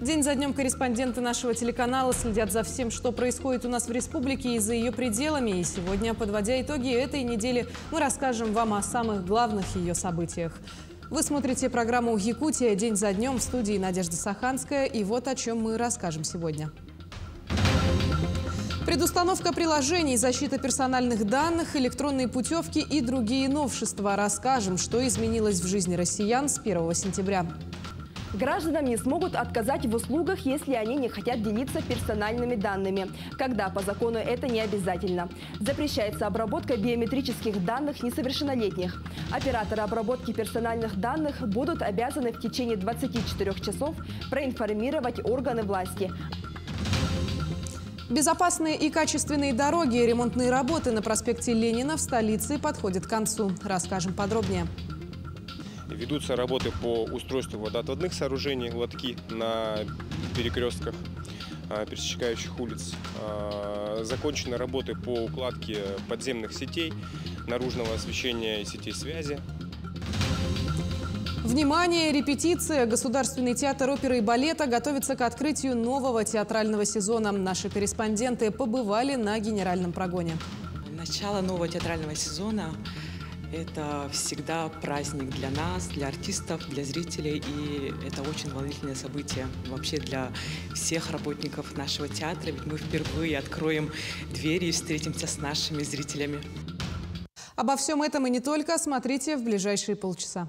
День за днем корреспонденты нашего телеканала следят за всем, что происходит у нас в республике и за ее пределами. И сегодня, подводя итоги этой недели, мы расскажем вам о самых главных ее событиях. Вы смотрите программу «Якутия. День за днем», в студии Надежда Саханская. И вот о чем мы расскажем сегодня. Предустановка приложений, защита персональных данных, электронные путевки и другие новшества. Расскажем, что изменилось в жизни россиян с 1 сентября. Гражданам не смогут отказать в услугах, если они не хотят делиться персональными данными, когда по закону это не обязательно. Запрещается обработка биометрических данных несовершеннолетних. Операторы обработки персональных данных будут обязаны в течение 24 часов проинформировать органы власти. Безопасные и качественные дороги и ремонтные работы на проспекте Ленина в столице подходят к концу. Расскажем подробнее. Ведутся работы по устройству водоотводных сооружений, лотки на перекрестках пересекающих улиц. Закончены работы по укладке подземных сетей, наружного освещения и сетей связи. Внимание! Репетиция! Государственный театр оперы и балета готовится к открытию нового театрального сезона. Наши корреспонденты побывали на генеральном прогоне. Начало нового театрального сезона – это всегда праздник для нас, для артистов, для зрителей. И это очень волнительное событие вообще для всех работников нашего театра. Ведь мы впервые откроем двери и встретимся с нашими зрителями. Обо всем этом и не только смотрите в ближайшие полчаса.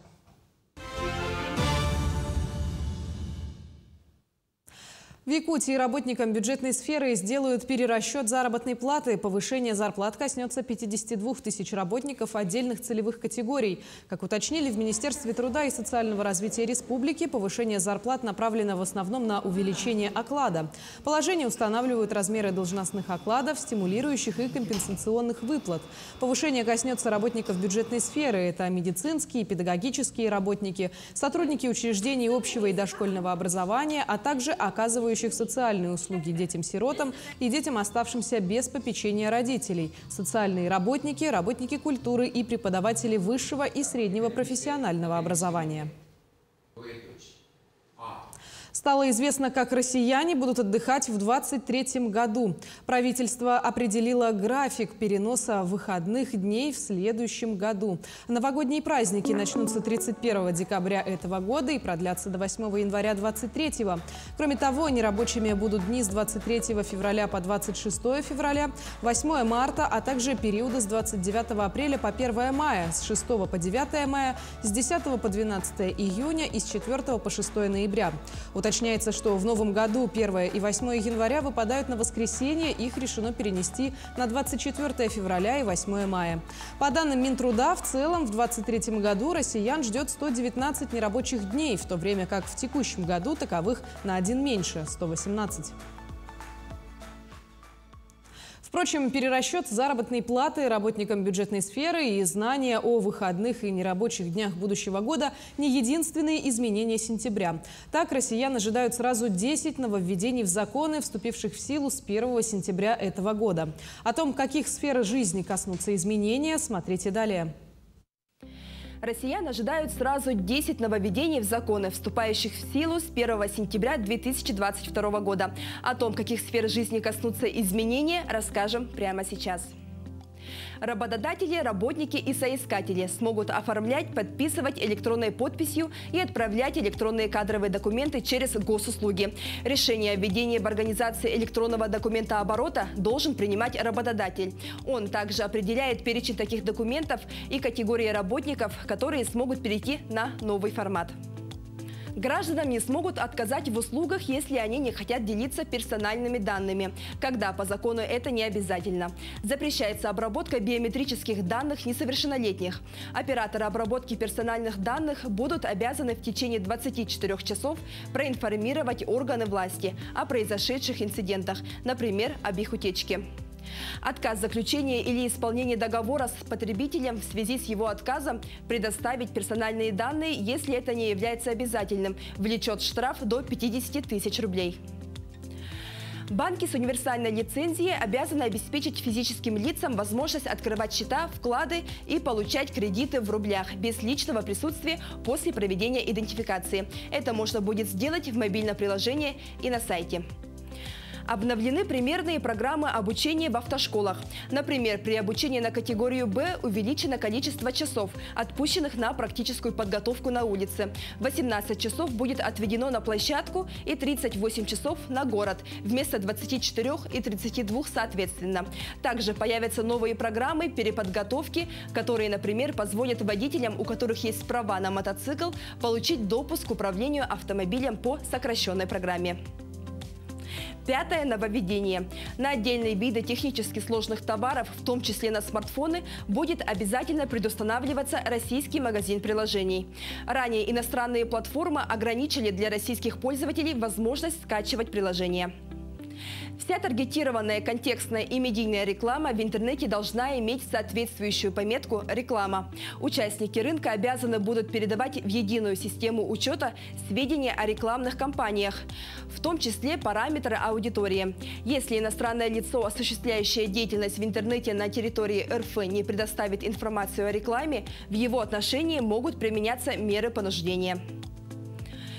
В Якутии работникам бюджетной сферы сделают перерасчет заработной платы. Повышение зарплат коснется 52 тысяч работников отдельных целевых категорий. Как уточнили в Министерстве труда и социального развития республики, повышение зарплат направлено в основном на увеличение оклада. Положение устанавливают размеры должностных окладов, стимулирующих и компенсационных выплат. Повышение коснется работников бюджетной сферы. Это медицинские, педагогические работники, сотрудники учреждений общего и дошкольного образования, а также оказывающие социальные услуги детям-сиротам и детям, оставшимся без попечения родителей, социальные работники, работники культуры и преподаватели высшего и среднего профессионального образования. Стало известно, как россияне будут отдыхать в 2023 году. Правительство определило график переноса выходных дней в следующем году. Новогодние праздники начнутся 31 декабря этого года и продлятся до 8 января 2023. Кроме того, нерабочими будут дни с 23 февраля по 26 февраля, 8 марта, а также периоды с 29 апреля по 1 мая, с 6 по 9 мая, с 10 по 12 июня и с 4 по 6 ноября. Уточняется, что в новом году 1 и 8 января выпадают на воскресенье, их решено перенести на 24 февраля и 8 мая. По данным Минтруда, в целом в 2023 году россиян ждет 119 нерабочих дней, в то время как в текущем году таковых на один меньше – 118. Впрочем, перерасчет заработной платы работникам бюджетной сферы и знания о выходных и нерабочих днях будущего года – не единственные изменения сентября. Так, россиян ожидают сразу 10 нововведений в законы, вступивших в силу с 1 сентября этого года. О том, каких сфер жизни коснутся изменения, смотрите далее. Россиян ожидают сразу 10 нововведений в законы, вступающих в силу с 1 сентября 2022 года. О том, каких сфер жизни коснутся изменения, расскажем прямо сейчас. Работодатели, работники и соискатели смогут оформлять, подписывать электронной подписью и отправлять электронные кадровые документы через госуслуги. Решение о введении в организации электронного документооборота должен принимать работодатель. Он также определяет перечень таких документов и категории работников, которые смогут перейти на новый формат. Гражданам не смогут отказать в услугах, если они не хотят делиться персональными данными, когда по закону это не обязательно. Запрещается обработка биометрических данных несовершеннолетних. Операторы обработки персональных данных будут обязаны в течение 24 часов проинформировать органы власти о произошедших инцидентах, например, об их утечке. Отказ заключения или исполнения договора с потребителем в связи с его отказом предоставить персональные данные, если это не является обязательным, влечет штраф до 50 тысяч рублей. Банки с универсальной лицензией обязаны обеспечить физическим лицам возможность открывать счета, вклады и получать кредиты в рублях без личного присутствия после проведения идентификации. Это можно будет сделать в мобильном приложении и на сайте. Обновлены примерные программы обучения в автошколах. Например, при обучении на категорию «Б» увеличено количество часов, отпущенных на практическую подготовку на улице. 18 часов будет отведено на площадку и 38 часов на город, вместо 24 и 32 соответственно. Также появятся новые программы переподготовки, которые, например, позволят водителям, у которых есть права на мотоцикл, получить допуск к управлению автомобилем по сокращенной программе. Пятое нововведение. На отдельные виды технически сложных товаров, в том числе на смартфоны, будет обязательно предустанавливаться российский магазин приложений. Ранее иностранные платформы ограничили для российских пользователей возможность скачивать приложения. Вся таргетированная, контекстная и медийная реклама в интернете должна иметь соответствующую пометку «Реклама». Участники рынка обязаны будут передавать в единую систему учета сведения о рекламных кампаниях, в том числе параметры аудитории. Если иностранное лицо, осуществляющее деятельность в интернете на территории РФ, не предоставит информацию о рекламе, в его отношении могут применяться меры понуждения.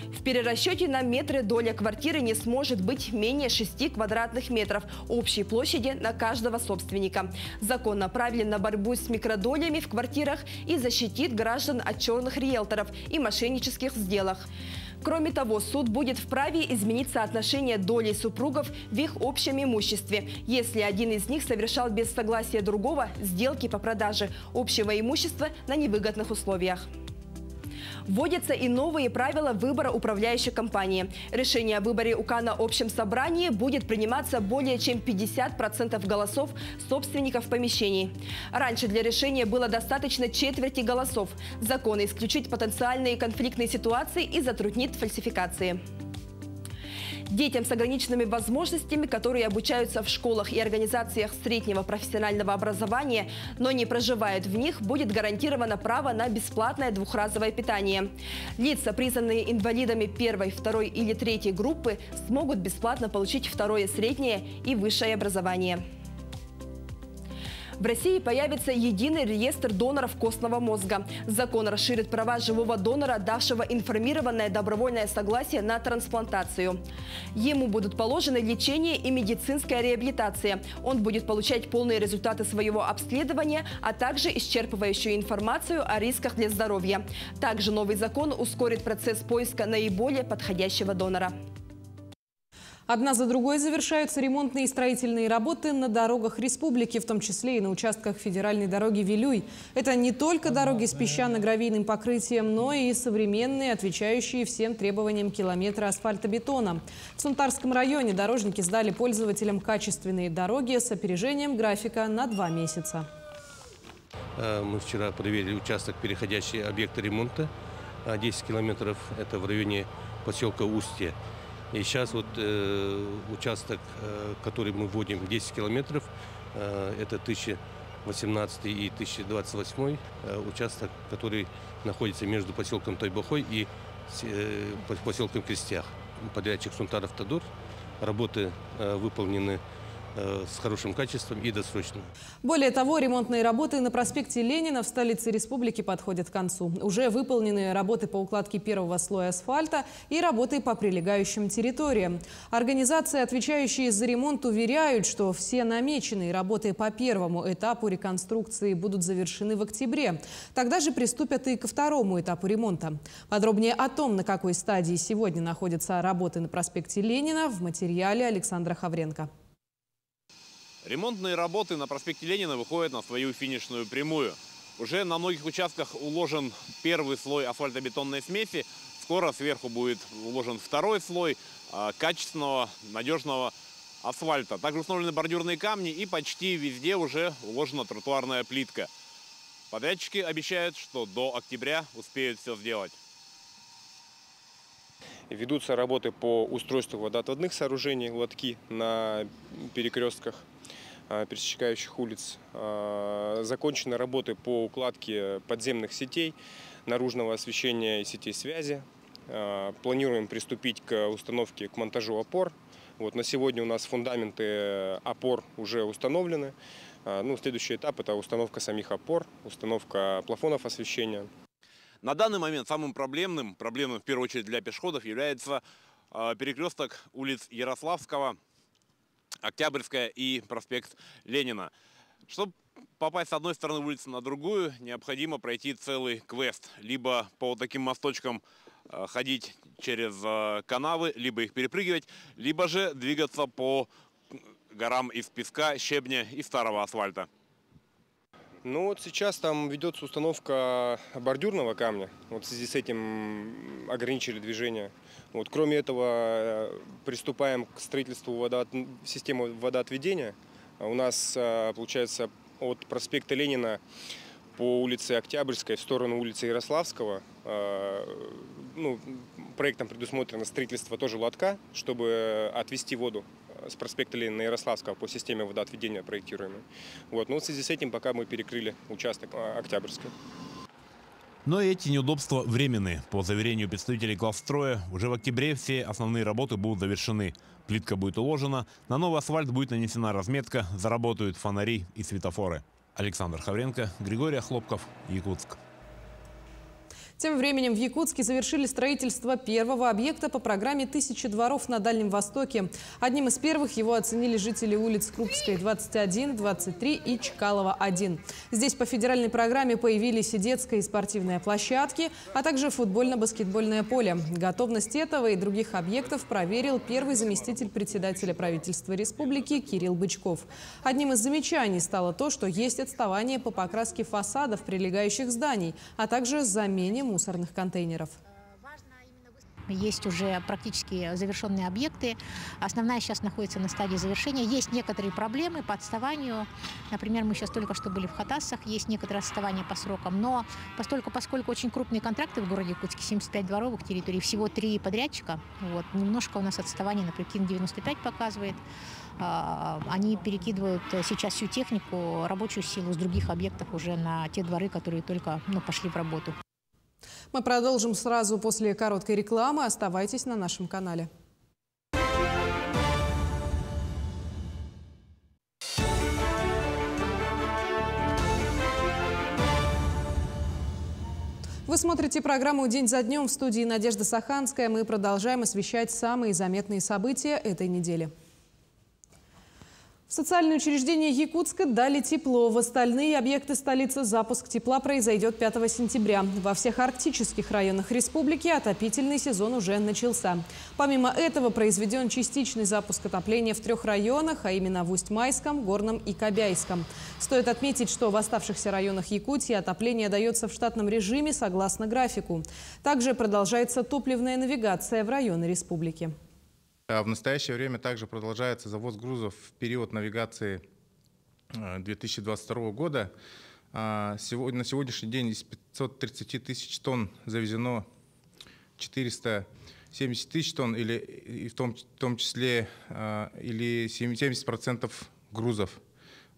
В перерасчете на метры доля квартиры не сможет быть менее 6 квадратных метров общей площади на каждого собственника. Закон направлен на борьбу с микродолями в квартирах и защитит граждан от черных риэлторов и мошеннических сделок. Кроме того, суд будет вправе изменить соотношение долей супругов в их общем имуществе, если один из них совершал без согласия другого сделки по продаже общего имущества на невыгодных условиях. Вводятся и новые правила выбора управляющей компании. Решение о выборе УК на общем собрании будет приниматься более чем 50% голосов собственников помещений. Раньше для решения было достаточно четверти голосов. Закон исключит потенциальные конфликтные ситуации и затруднит фальсификации. Детям с ограниченными возможностями, которые обучаются в школах и организациях среднего профессионального образования, но не проживают в них, будет гарантировано право на бесплатное двухразовое питание. Лица, признанные инвалидами первой, второй или третьей группы, смогут бесплатно получить второе среднее и высшее образование. В России появится единый реестр доноров костного мозга. Закон расширит права живого донора, давшего информированное добровольное согласие на трансплантацию. Ему будут положены лечение и медицинская реабилитация. Он будет получать полные результаты своего обследования, а также исчерпывающую информацию о рисках для здоровья. Также новый закон ускорит процесс поиска наиболее подходящего донора. Одна за другой завершаются ремонтные и строительные работы на дорогах республики, в том числе и на участках федеральной дороги Вилюй. Это не только дороги с песчано-гравийным покрытием, но и современные, отвечающие всем требованиям километра асфальтобетона. В Сунтарском районе дорожники сдали пользователям качественные дороги с опережением графика на 2 месяца. Мы вчера проверили участок, переходящий объекты ремонта. 10 километров – это в районе поселка Устье. И сейчас вот участок, который мы вводим, 10 километров, это 1018 и 1028 участок, который находится между поселком Тайбохой и поселком Крестях. Подрядчик Сунтар-Автодор. Работы выполнены с хорошим качеством и досрочно. Более того, ремонтные работы на проспекте Ленина в столице республики подходят к концу. Уже выполнены работы по укладке первого слоя асфальта и работы по прилегающим территориям. Организации, отвечающие за ремонт, уверяют, что все намеченные работы по первому этапу реконструкции будут завершены в октябре. Тогда же приступят и ко второму этапу ремонта. Подробнее о том, на какой стадии сегодня находятся работы на проспекте Ленина, в материале Александра Хавренко. Ремонтные работы на проспекте Ленина выходят на свою финишную прямую. Уже на многих участках уложен первый слой асфальтобетонной смеси. Скоро сверху будет уложен второй слой качественного, надежного асфальта. Также установлены бордюрные камни и почти везде уже уложена тротуарная плитка. Подрядчики обещают, что до октября успеют все сделать. Ведутся работы по устройству водоотводных сооружений, лотки на перекрестках пересекающих улиц. Закончены работы по укладке подземных сетей, наружного освещения и сетей связи. Планируем приступить к установке, к монтажу опор. Вот, на сегодня у нас фундаменты опор уже установлены. Следующий этап – это установка самих опор, установка плафонов освещения. На данный момент самым проблемным в первую очередь для пешеходов является перекресток улиц Ярославского, Октябрьская и проспект Ленина. Чтобы попасть с одной стороны улицы на другую, необходимо пройти целый квест. Либо по вот таким мосточкам ходить через канавы, либо их перепрыгивать, либо же двигаться по горам из песка, щебня и старого асфальта. Вот сейчас там ведется установка бордюрного камня. Вот в связи с этим ограничили движение. Вот, кроме этого, приступаем к строительству системы водоотведения. У нас, получается, от проспекта Ленина по улице Октябрьской в сторону улицы Ярославского. Проектом предусмотрено строительство тоже лотка, чтобы отвести воду с проспекта Ленина на Ярославского по системе водоотведения проектируемой. В связи с этим пока мы перекрыли участок Октябрьской. Но эти неудобства временные. По заверению представителей главстроя, уже в октябре все основные работы будут завершены. Плитка будет уложена, на новый асфальт будет нанесена разметка, заработают фонари и светофоры. Александр Хавренко, Григорий Хлопков, Якутск. Тем временем в Якутске завершили строительство первого объекта по программе «1000 дворов» на Дальнем Востоке. Одним из первых его оценили жители улиц Крупской, 21, 23 и Чкалова, 1. Здесь по федеральной программе появились и детская, и спортивные площадки, а также футбольно-баскетбольное поле. Готовность этого и других объектов проверил первый заместитель председателя правительства республики Кирилл Бычков. Одним из замечаний стало то, что есть отставание по покраске фасадов прилегающих зданий, а также замене мусорных контейнеров. Есть уже практически завершенные объекты. Основная сейчас находится на стадии завершения. Есть некоторые проблемы по отставанию. Например, мы сейчас только что были в Хатасах. Есть некоторые отставания по срокам. Но поскольку очень крупные контракты в городе Якутске, 75 дворовых территорий, всего 3 подрядчика, немножко у нас отставание, например, КИН-95 показывает. Они перекидывают сейчас всю технику, рабочую силу с других объектов уже на те дворы, которые только пошли в работу. Мы продолжим сразу после короткой рекламы. Оставайтесь на нашем канале. Вы смотрите программу «День за днем». В студии Надежда Саханская. Мы продолжаем освещать самые заметные события этой недели. В социальные учреждения Якутска дали тепло. В остальные объекты столицы запуск тепла произойдет 5 сентября. Во всех арктических районах республики отопительный сезон уже начался. Помимо этого произведен частичный запуск отопления в 3 районах, а именно в Усть-Майском, Горном и Кобяйском. Стоит отметить, что в оставшихся районах Якутии отопление дается в штатном режиме согласно графику. Также продолжается топливная навигация в районы республики. В настоящее время также продолжается завоз грузов в период навигации 2022 года. На сегодняшний день из 530 тысяч тонн завезено 470 тысяч тонн, в том числе или 70% грузов.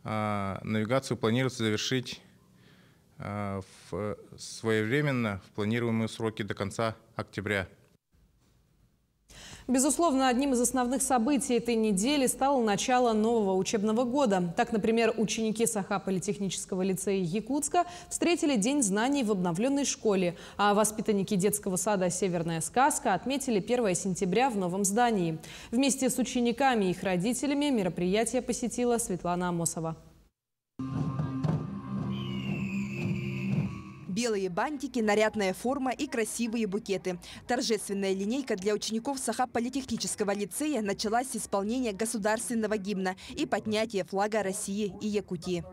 Навигацию планируется завершить своевременно в планируемые сроки до конца октября. Безусловно, одним из основных событий этой недели стало начало нового учебного года. Так, например, ученики Саха-политехнического лицея Якутска встретили День знаний в обновленной школе, а воспитанники детского сада «Северная сказка» отметили 1 сентября в новом здании. Вместе с учениками и их родителями мероприятие посетила Светлана Амосова. Белые бантики, нарядная форма и красивые букеты. Торжественная линейка для учеников Саха-политехнического лицея началась с исполнения государственного гимна и поднятия флага России и Якутии.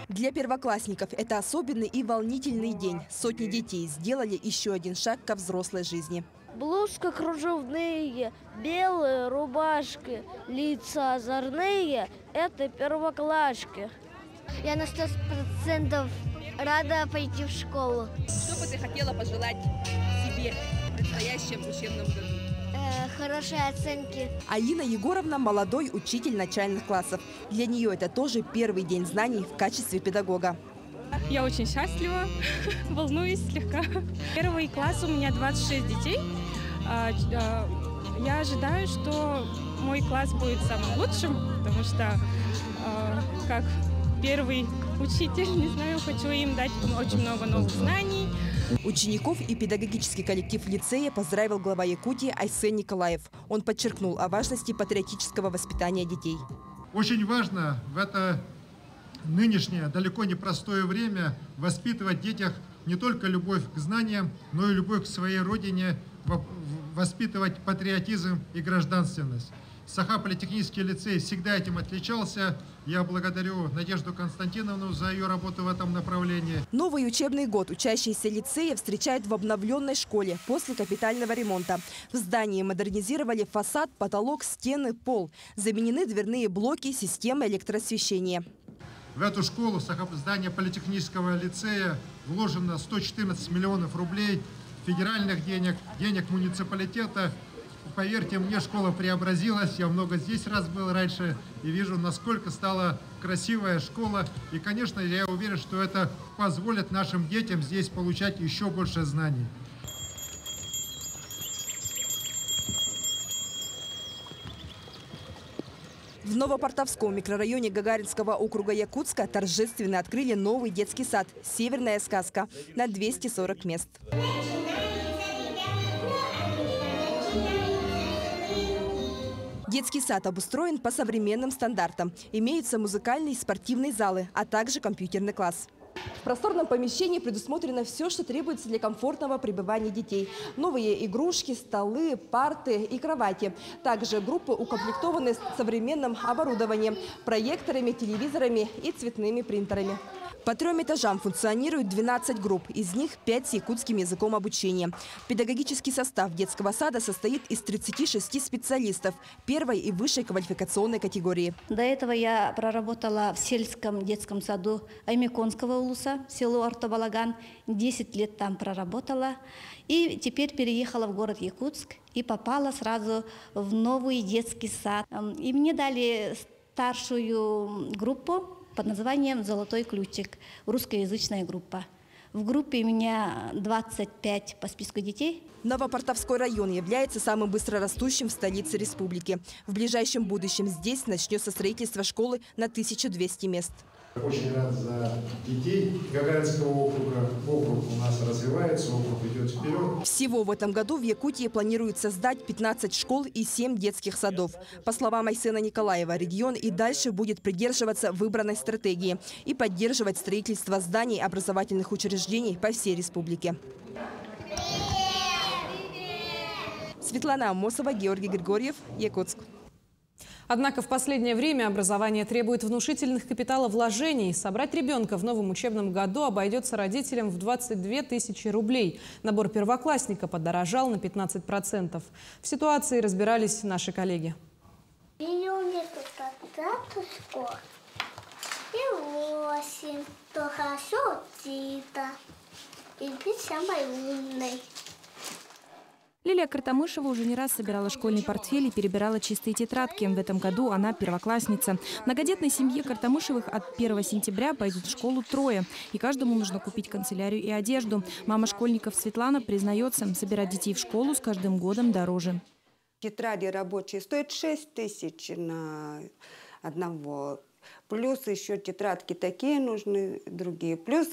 Для первоклассников это особенный и волнительный день. Сотни детей сделали еще один шаг ко взрослой жизни. Блузка кружевные, белые рубашки, лица озорные – это первоклашки. Я на 100% рада пойти в школу. Что бы ты хотела пожелать себе в предстоящем учебном году? Хорошие оценки. Алина Егоровна – молодой учитель начальных классов. Для нее это тоже первый день знаний в качестве педагога. Я очень счастлива, волнуюсь слегка. Первый класс, у меня 26 детей. Я ожидаю, что мой класс будет самым лучшим, потому что как первый учитель, не знаю, хочу им дать очень много новых знаний. Учеников и педагогический коллектив лицея поздравил глава Якутии Айсен Николаев. Он подчеркнул о важности патриотического воспитания детей. Очень важно в это нынешнее, далеко не простое время воспитывать в детях не только любовь к знаниям, но и любовь к своей родине, воспитывать патриотизм и гражданственность. Саха-политехнический лицей всегда этим отличался. Я благодарю Надежду Константиновну за ее работу в этом направлении. Новый учебный год учащиеся лицея встречают в обновленной школе после капитального ремонта. В здании модернизировали фасад, потолок, стены, пол. Заменены дверные блоки, системы электроосвещения. В эту школу, здание политехнического лицея, вложено 114 миллионов рублей федеральных денег, денег муниципалитета. Поверьте мне, школа преобразилась. Я много здесь раз был раньше и вижу, насколько стала красивая школа. И, конечно, я уверен, что это позволит нашим детям здесь получать еще больше знаний. В Новопортовском микрорайоне Гагаринского округа Якутска торжественно открыли новый детский сад «Северная сказка» на 240 мест. Детский сад обустроен по современным стандартам. Имеются музыкальные и спортивные залы, а также компьютерный класс. В просторном помещении предусмотрено все, что требуется для комфортного пребывания детей. Новые игрушки, столы, парты и кровати. Также группы укомплектованы современным оборудованием, проекторами, телевизорами и цветными принтерами. По 3 этажам функционирует 12 групп, из них 5 с якутским языком обучения. Педагогический состав детского сада состоит из 36 специалистов первой и высшей квалификационной категории. До этого я проработала в сельском детском саду Аймеконского улуса, село Ортобалаган. 10 лет там проработала. И теперь переехала в город Якутск и попала сразу в новый детский сад. И мне дали старшую группу под названием «Золотой ключик», русскоязычная группа. В группе у меня 25 по списку детей. Новопортовской район является самым быстрорастущим в столице республики. В ближайшем будущем здесь начнется строительство школы на 1200 мест. Очень рад за детей Гагаринского округа. Округ у нас развивается, округ идет вперед. Всего в этом году в Якутии планируют создать 15 школ и 7 детских садов. По словам Айсена Николаева, регион и дальше будет придерживаться выбранной стратегии и поддерживать строительство зданий образовательных учреждений по всей республике. Светлана Амосова, Георгий Григорьев, Якутск. Однако в последнее время образование требует внушительных капиталовложений. Собрать ребенка в новом учебном году обойдется родителям в 22 тысячи рублей. Набор первоклассника подорожал на 15%. В ситуации разбирались наши коллеги. Лилия Картамышева уже не раз собирала школьный портфель и перебирала чистые тетрадки. В этом году она первоклассница. В многодетной семье Картамышевых от 1 сентября пойдут в школу 3. И каждому нужно купить канцелярию и одежду. Мама школьников Светлана признается, собирать детей в школу с каждым годом дороже. Тетради рабочие стоят 6 тысяч на одного. Плюс еще тетрадки такие нужны, другие. Плюс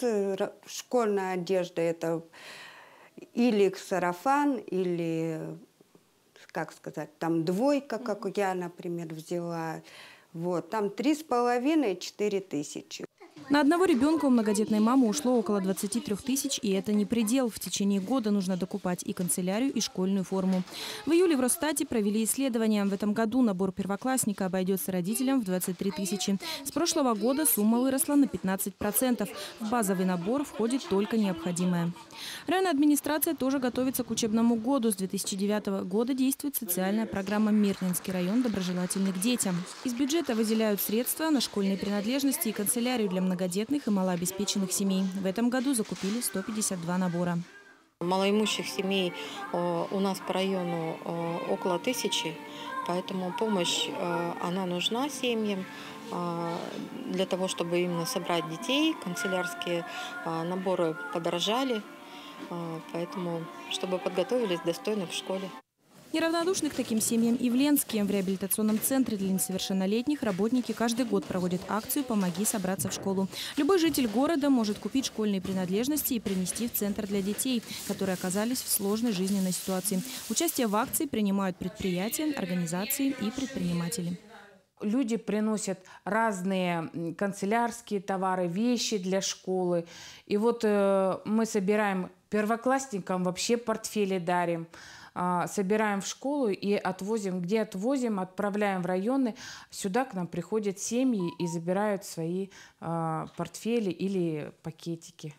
школьная одежда – это или сарафан, или, как сказать, там двойка, как я, например, взяла. Вот, там 3,5–4 тысячи. На одного ребенка у многодетной мамы ушло около 23 тысяч, и это не предел. В течение года нужно докупать и канцелярию, и школьную форму. В июле в Росстате провели исследование. В этом году набор первоклассника обойдется родителям в 23 тысячи. С прошлого года сумма выросла на 15%. В базовый набор входит только необходимое. Районная администрация тоже готовится к учебному году. С 2009 года действует социальная программа «Мирнинский район доброжелательный к детям». Из бюджета выделяют средства на школьные принадлежности и канцелярию для многодетных и малообеспеченных семей. В этом году закупили 152 набора. Малоимущих семей у нас по району около 1000. Поэтому помощь, она нужна семьям для того, чтобы именно собрать детей. Канцелярские наборы подорожали, поэтому чтобы подготовились достойно в школе. Неравнодушны к таким семьям и в Ленске. В реабилитационном центре для несовершеннолетних работники каждый год проводят акцию «Помоги собраться в школу». Любой житель города может купить школьные принадлежности и принести в центр для детей, которые оказались в сложной жизненной ситуации. Участие в акции принимают предприятия, организации и предприниматели. Люди приносят разные канцелярские товары, вещи для школы. И вот мы собираем первоклассникам, вообще портфели дарим. Собираем в школу и отвозим. Где отвозим, отправляем в районы. Сюда к нам приходят семьи и забирают свои портфели или пакетики.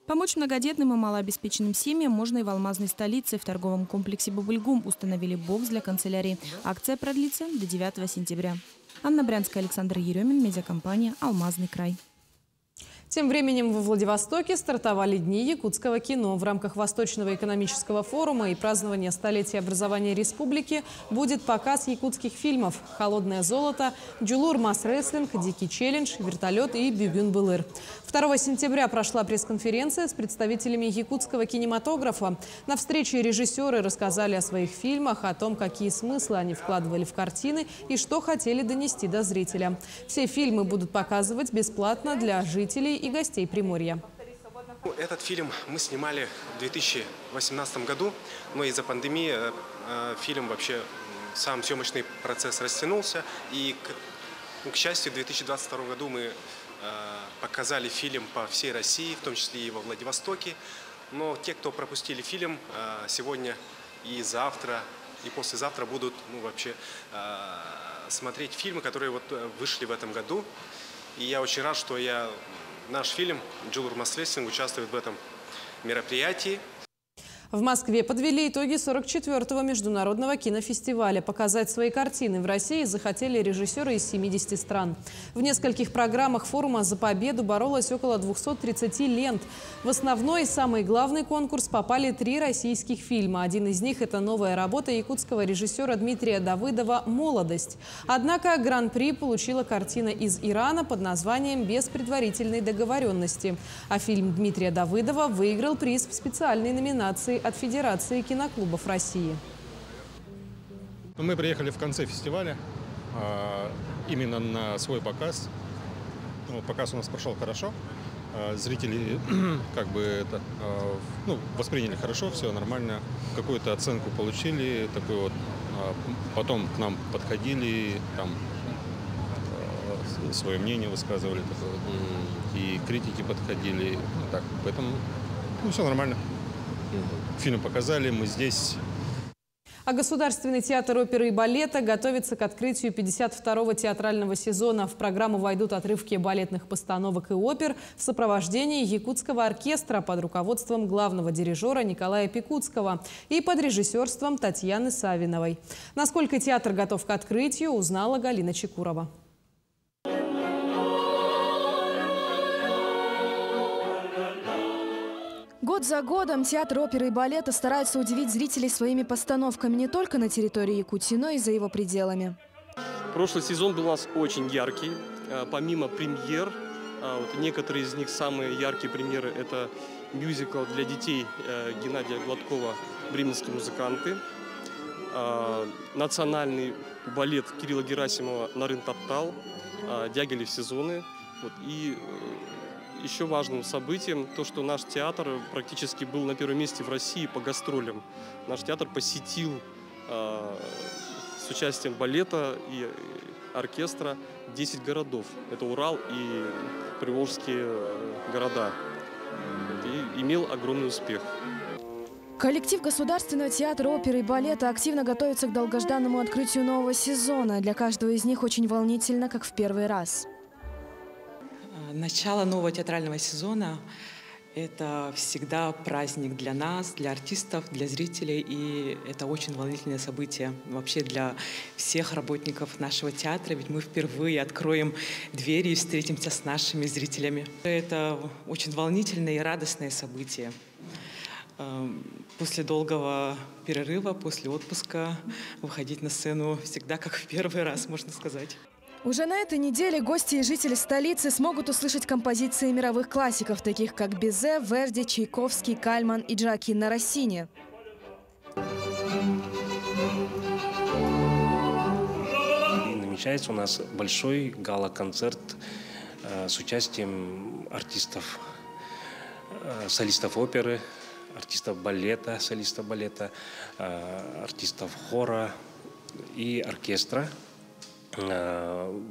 Помочь многодетным и малообеспеченным семьям можно и в алмазной столице. В торговом комплексе «Бабульгум» установили бокс для канцелярии. Акция продлится до 9 сентября. Анна Брянская, Александр Еремин, медиакомпания «Алмазный край». Тем временем во Владивостоке стартовали Дни якутского кино. В рамках Восточного экономического форума и празднования столетия образования республики будет показ якутских фильмов «Холодное золото», «Джулур Мас-рестлинг», «Дикий челлендж», «Вертолет» и «Бюбюн-Былыр». 2 сентября прошла пресс-конференция с представителями якутского кинематографа. На встрече режиссеры рассказали о своих фильмах, о том, какие смыслы они вкладывали в картины и что хотели донести до зрителя. Все фильмы будут показывать бесплатно для жителей и гостей Приморья. Этот фильм мы снимали в 2018 году, но из-за пандемии фильм вообще, сам съемочный процесс растянулся. И, к счастью, в 2022 году мы показали фильм по всей России, в том числе и во Владивостоке. Но те, кто пропустили фильм, сегодня и завтра, и послезавтра будут вообще смотреть фильмы, которые вышли в этом году. И я очень рад, что наш фильм «Джулур Мас-рестлинг» участвует в этом мероприятии. В Москве подвели итоги 44-го международного кинофестиваля. Показать свои картины в России захотели режиссеры из 70 стран. В нескольких программах форума за победу боролось около 230 лент. В основной и самый главный конкурс попали 3 российских фильма. Один из них – это новая работа якутского режиссера Дмитрия Давыдова «Молодость». Однако гран-при получила картина из Ирана под названием «Без предварительной договоренности». А фильм Дмитрия Давыдова выиграл приз в специальной номинации от Федерации киноклубов России. Мы приехали в конце фестиваля именно на свой показ. Показ у нас прошел хорошо. Зрители восприняли хорошо, все нормально. Какую-то оценку получили. Потом к нам подходили, свое мнение высказывали. И критики подходили. Поэтому все нормально. Фильм показали, мы здесь. А Государственный театр оперы и балета готовится к открытию 52-го театрального сезона. В программу войдут отрывки балетных постановок и опер в сопровождении якутского оркестра под руководством главного дирижера Николая Пикутского и под режиссерством Татьяны Савиновой. Насколько театр готов к открытию, узнала Галина Чекурова. Год за годом театр оперы и балета старается удивить зрителей своими постановками не только на территории Якутии, но и за его пределами. Прошлый сезон был у нас очень яркий. Помимо премьер, некоторые из них самые яркие премьеры – это мюзикл для детей Геннадия Гладкова «Бременские музыканты», национальный балет Кирилла Герасимова «Нарын-Таптал», «Дягилев сезоны». И еще важным событием то, что наш театр практически был на первом месте в России по гастролям. Наш театр посетил с участием балета и оркестра 10 городов. Это Урал и Приволжские города. И имел огромный успех. Коллектив Государственного театра оперы и балета активно готовится к долгожданному открытию нового сезона. Для каждого из них очень волнительно, как в первый раз. Начало нового театрального сезона – это всегда праздник для нас, для артистов, для зрителей. И это очень волнительное событие вообще для всех работников нашего театра. Ведь мы впервые откроем двери и встретимся с нашими зрителями. Это очень волнительное и радостное событие. после долгого перерыва, после отпуска выходить на сцену всегда как в первый раз, можно сказать. Уже на этой неделе гости и жители столицы смогут услышать композиции мировых классиков, таких как Бизе, Верди, Чайковский, Кальман и Джоаккино Россини. Намечается у нас большой гала-концерт с участием артистов, солистов оперы, артистов балета, солистов балета, артистов хора и оркестра.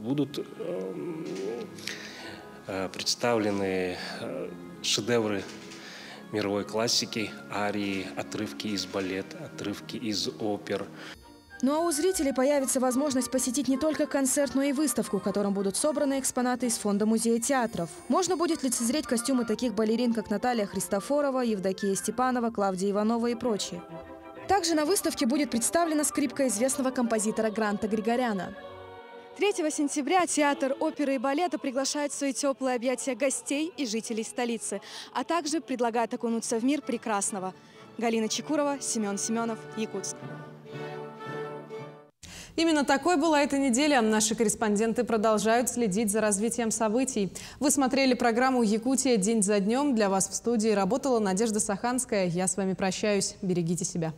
Будут представлены шедевры мировой классики, арии, отрывки из балета, отрывки из опер. Ну а у зрителей появится возможность посетить не только концерт, но и выставку, в котором будут собраны экспонаты из фонда музея театров. Можно будет лицезреть костюмы таких балерин, как Наталья Христофорова, Евдокия Степанова, Клавдия Иванова и прочие. Также на выставке будет представлена скрипка известного композитора Гранта Григоряна. 3 сентября театр оперы и балета приглашает в свои теплые объятия гостей и жителей столицы, а также предлагает окунуться в мир прекрасного. Галина Чекурова, Семен Семенов, Якутск. Именно такой была эта неделя. Наши корреспонденты продолжают следить за развитием событий. Вы смотрели программу «Якутия. День за днем». Для вас в студии работала Надежда Саханская. Я с вами прощаюсь. Берегите себя.